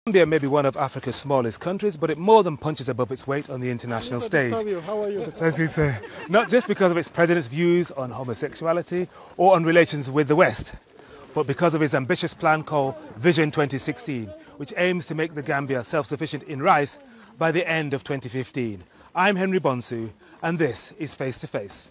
Gambia may be one of Africa's smallest countries, but it more than punches above its weight on the international stage. How are you? As you say, not just because of its president's views on homosexuality or on relations with the West, but because of his ambitious plan called Vision 2016, which aims to make the Gambia self-sufficient in rice by the end of 2015. I'm Henry Bonsu, and this is Face to Face.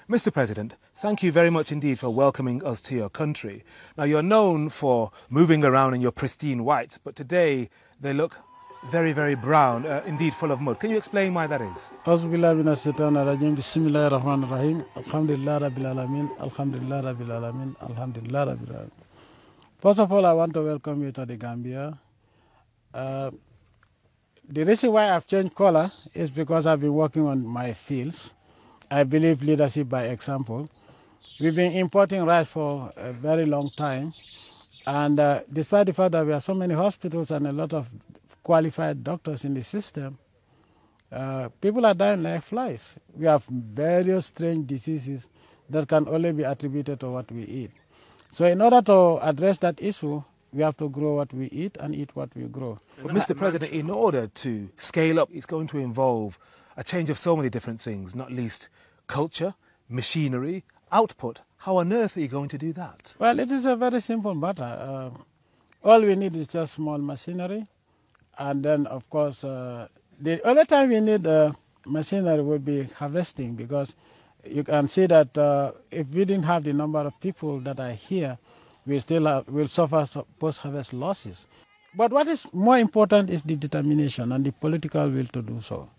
Mr. President, thank you very much indeed for welcoming us to your country. Now, you're known for moving around in your pristine whites, but today they look very, very brown, indeed full of mud. Can you explain why that is? First of all, I want to welcome you to the Gambia. The reason why I've changed color is because I've been working on my fields. I believe leadership by example. We've been importing rice for a very long time, and despite the fact that we have so many hospitals and a lot of qualified doctors in the system, people are dying like flies. We have various strange diseases that can only be attributed to what we eat. So in order to address that issue, we have to grow what we eat and eat what we grow. But Mr. President, in order to scale up, it's going to involve a change of so many different things, not least culture, machinery, output. How on earth are you going to do that? Well, it is a very simple matter. All we need is just small machinery. And then, of course, the only time we need machinery would be harvesting, because you can see that if we didn't have the number of people that are here, we'll suffer post-harvest losses. But what is more important is the determination and the political will to do so.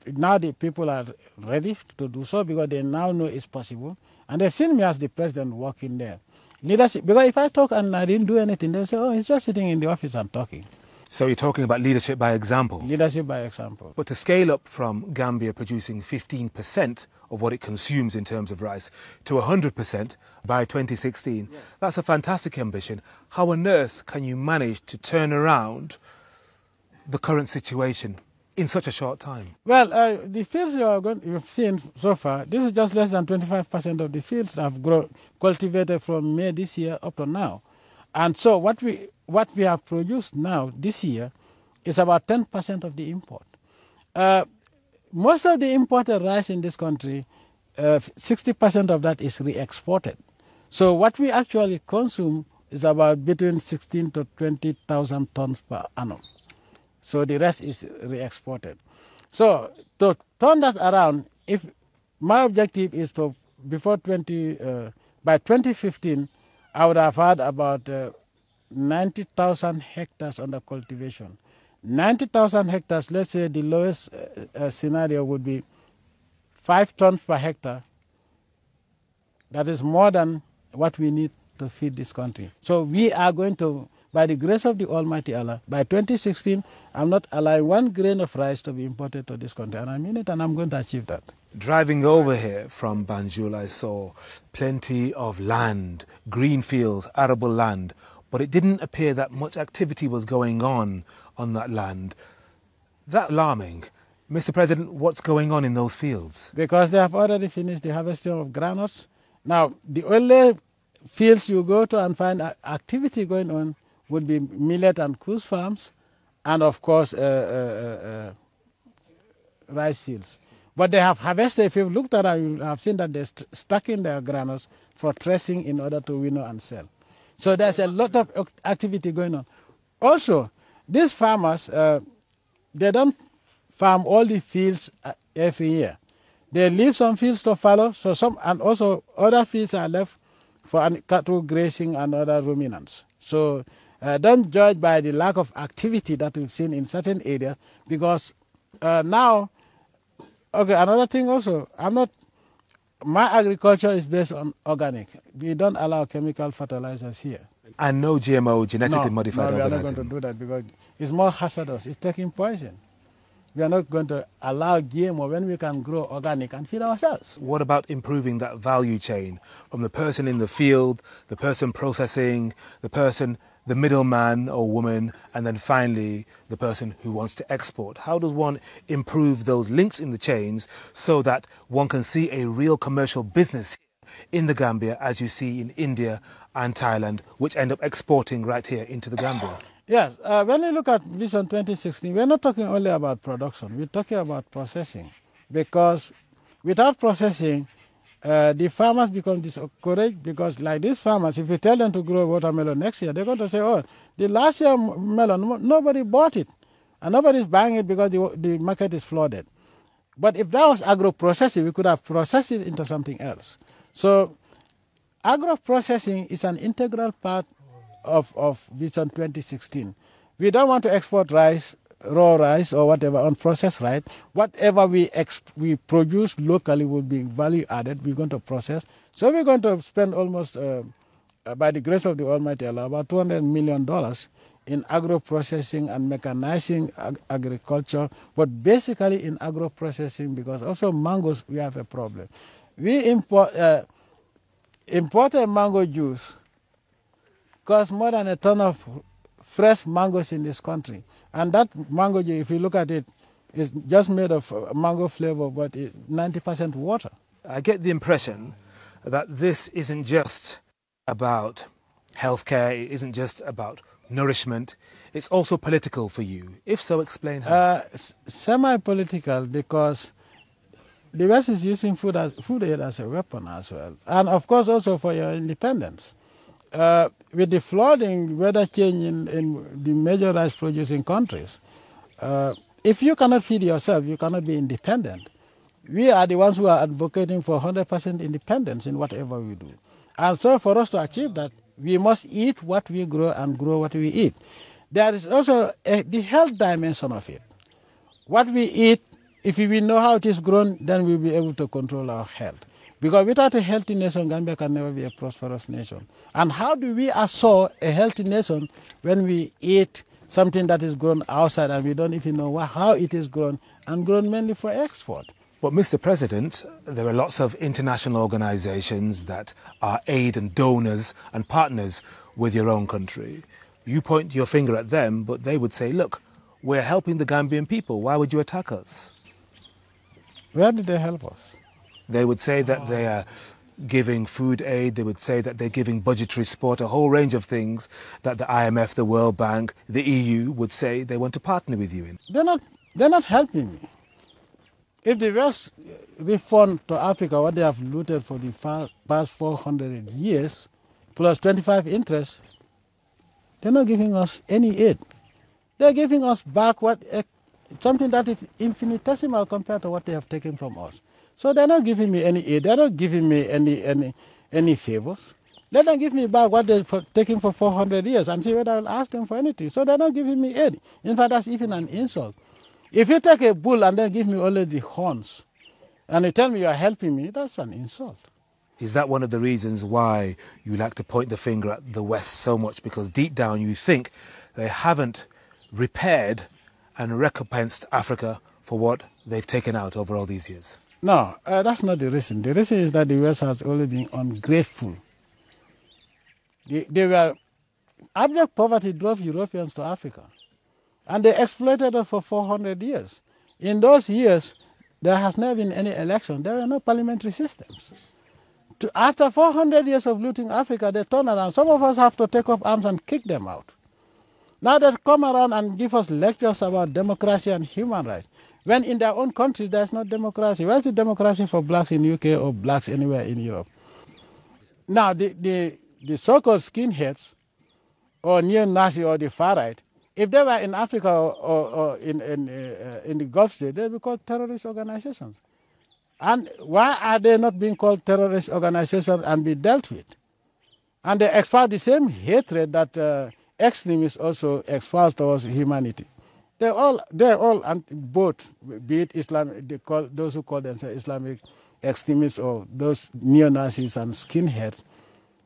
Now the people are ready to do so because they now know it's possible. And they've seen me as the president working there. Leadership, because if I talk and I didn't do anything, they'll say, oh, he's just sitting in the office and talking. So you're talking about leadership by example? Leadership by example. But to scale up from Gambia producing 15% of what it consumes in terms of rice to 100% by 2016, yeah, that's a fantastic ambition. How on earth can you manage to turn around the current situation in such a short time? Well, the fields you've seen so far, this is just less than 25% of the fields that have cultivated from May this year up to now. And so what we have produced now this year is about 10% of the import. Most of the imported rice in this country, 60% of that is re-exported. So what we actually consume is about between 16 to 20,000 tons per annum. So the rest is re-exported. So to turn that around, if my objective is to, by 2015, I would have had about 90,000 hectares under cultivation. 90,000 hectares, let's say the lowest scenario would be 5 tons per hectare. That is more than what we need to feed this country. So we are going to, by the grace of the Almighty Allah, by 2016, I'm not allowing 1 grain of rice to be imported to this country. And I mean it, and I'm going to achieve that. Driving over here from Banjul, I saw plenty of land, green fields, arable land, but it didn't appear that much activity was going on that land. That alarming. Mr. President, what's going on in those fields? Because they have already finished the harvesting of granules. Now, the only fields you go to and find activity going on would be millet and coos farms, and of course rice fields. But they have harvested. If you've looked at it, you have seen that they're stacking their granules for tracing in order to winnow and sell. So there's a lot of activity going on. Also, these farmers, they don't farm all the fields every year. They leave some fields to fallow, so and also other fields are left for cattle grazing and other ruminants. So don't judge by the lack of activity that we've seen in certain areas, because now, okay, another thing also, my agriculture is based on organic. We don't allow chemical fertilizers here. And no GMO, genetically modified organism? No, we are not going to do that because it's more hazardous. It's taking poison. We are not going to allow GMO when we can grow organic and feed ourselves. What about improving that value chain from the person in the field, the person processing, the person the middleman or woman, and then finally the person who wants to export. How does one improve those links in the chains so that one can see a real commercial business in the Gambia, as you see in India and Thailand, which end up exporting right here into the Gambia? Yes, when you look at Vision 2016, we're not talking only about production, we're talking about processing. Because without processing, the farmers become discouraged, because like these farmers, if you tell them to grow watermelon next year, they're going to say, oh, the last year melon, nobody bought it. And nobody's buying it because the market is flooded. But if that was agro-processing, we could have processed it into something else. So agro-processing is an integral part of Vision 2016. We don't want to export rice, raw rice or whatever, unprocessed rice. Whatever we produce locally will be value added. We're going to process. So we're going to spend almost, by the grace of the Almighty Allah, about $200 million in agro-processing and mechanizing agriculture, but basically in agro-processing, because also mangoes, we have a problem. We imported mango juice costs more than a ton of fresh mangoes in this country. And that mango juice, if you look at it, is just made of mango flavor, but it's 90% water. I get the impression that this isn't just about healthcare, it isn't just about nourishment, it's also political for you. If so, explain how. Semi-political, because the West is using food aid as a weapon as well. And of course also for your independence. With the flooding, weather change in the major rice producing countries, if you cannot feed yourself, you cannot be independent. We are the ones who are advocating for 100% independence in whatever we do. And so for us to achieve that, we must eat what we grow and grow what we eat. There is also the health dimension of it. What we eat, if we know how it is grown, then we'll be able to control our health. Because without a healthy nation, Gambia can never be a prosperous nation. And how do we assure a healthy nation when we eat something that is grown outside and we don't even know how it is grown, and grown mainly for export? But Mr. President, there are lots of international organizations that are aid and donors and partners with your own country. You point your finger at them, but they would say, look, we're helping the Gambian people. Why would you attack us? Where did they help us? They would say that they are giving food aid, they would say that they're giving budgetary support, a whole range of things that the IMF, the World Bank, the EU would say they want to partner with you in. They're not helping me. If the West refund to Africa what they have looted for the past 400 years, plus 25 interest, they're not giving us any aid. They're giving us back something that is infinitesimal compared to what they have taken from us. So they're not giving me any aid. They're not giving me any favors. Let them give me back what they've taken for 400 years and see whether I'll ask them for anything. So they're not giving me aid. In fact, that's even an insult. If you take a bull and then give me only the horns, and you tell me you are helping me, that's an insult. Is that one of the reasons why you like to point the finger at the West so much? Because deep down you think they haven't repaired and recompensed Africa for what they've taken out over all these years? No, that's not the reason. The reason is that the West has always been ungrateful. Abject poverty drove Europeans to Africa. And they exploited us for 400 years. In those years, there has never been any election. There were no parliamentary systems. After 400 years of looting Africa, they turn around. Some of us have to take up arms and kick them out. Now they come around and give us lectures about democracy and human rights. When in their own countries, there's no democracy. Where's the democracy for blacks in the UK or blacks anywhere in Europe? Now, the so-called skinheads, or neo-Nazi or the far right, if they were in Africa or in the Gulf State, they'd be called terrorist organizations. And why are they not being called terrorist organizations and be dealt with? And they espouse the same hatred that extremists also espouse towards humanity. They're all both, be it Islam, those who call themselves Islamic extremists or those neo-Nazis and skinheads,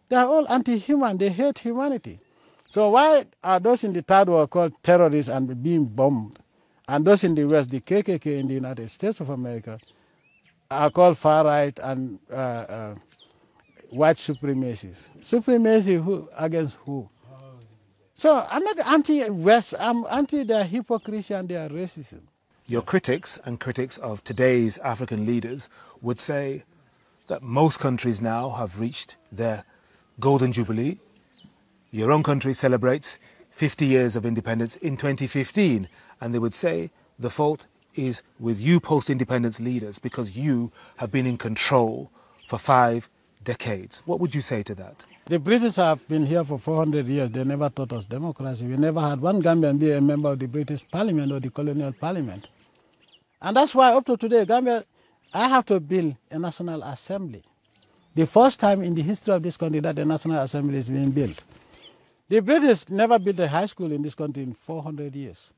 they're all anti-human, they hate humanity. So why are those in the third world called terrorists and being bombed, and those in the West, the KKK in the United States of America, are called far-right and white supremacists? Supremacy against who? So I'm not anti-West, I'm anti their hypocrisy and their racism. Your critics and critics of today's African leaders would say that most countries now have reached their golden jubilee. Your own country celebrates 50 years of independence in 2015, and they would say the fault is with you post-independence leaders because you have been in control for 5 decades. What would you say to that? The British have been here for 400 years. They never taught us democracy. We never had one Gambian be a member of the British Parliament or the colonial parliament. And that's why up to today, Gambia, I have to build a National Assembly. The first time in the history of this country that the National Assembly is being built. The British never built a high school in this country in 400 years.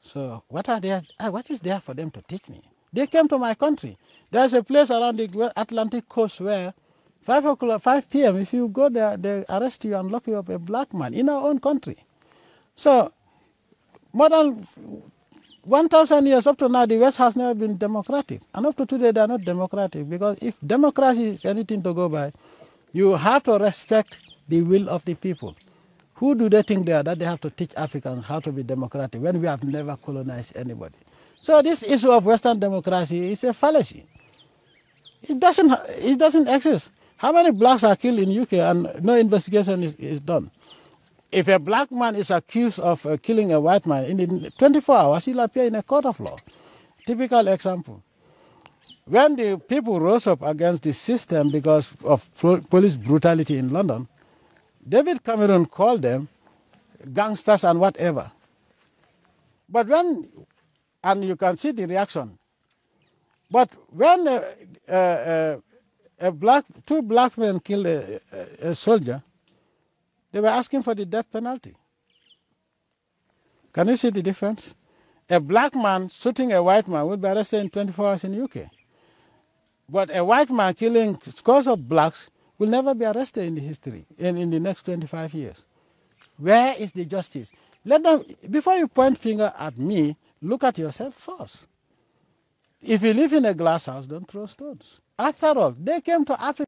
So what is there for them to teach me? They came to my country. There's a place around the Atlantic coast where 5 p.m., if you go there, they arrest you and lock you up, a black man, in our own country. So more than 1,000 years up to now, the West has never been democratic. And up to today, they are not democratic. Because if democracy is anything to go by, you have to respect the will of the people. Who do they think they are that they have to teach Africans how to be democratic when we have never colonized anybody? So this issue of Western democracy is a fallacy. It doesn't exist. How many blacks are killed in UK and no investigation is done? If a black man is accused of killing a white man, in 24 hours he'll appear in a court of law. Typical example. When the people rose up against the system because of police brutality in London, David Cameron called them gangsters and whatever. But and you can see the reaction. But when two black men killed a soldier, they were asking for the death penalty. Can you see the difference? A black man shooting a white man would be arrested in 24 hours in the UK. But a white man killing scores of blacks will never be arrested in the history, in the next 25 years. Where is the justice? Before you point finger at me, look at yourself first. If you live in a glass house, don't throw stones. After all, they came to Africa.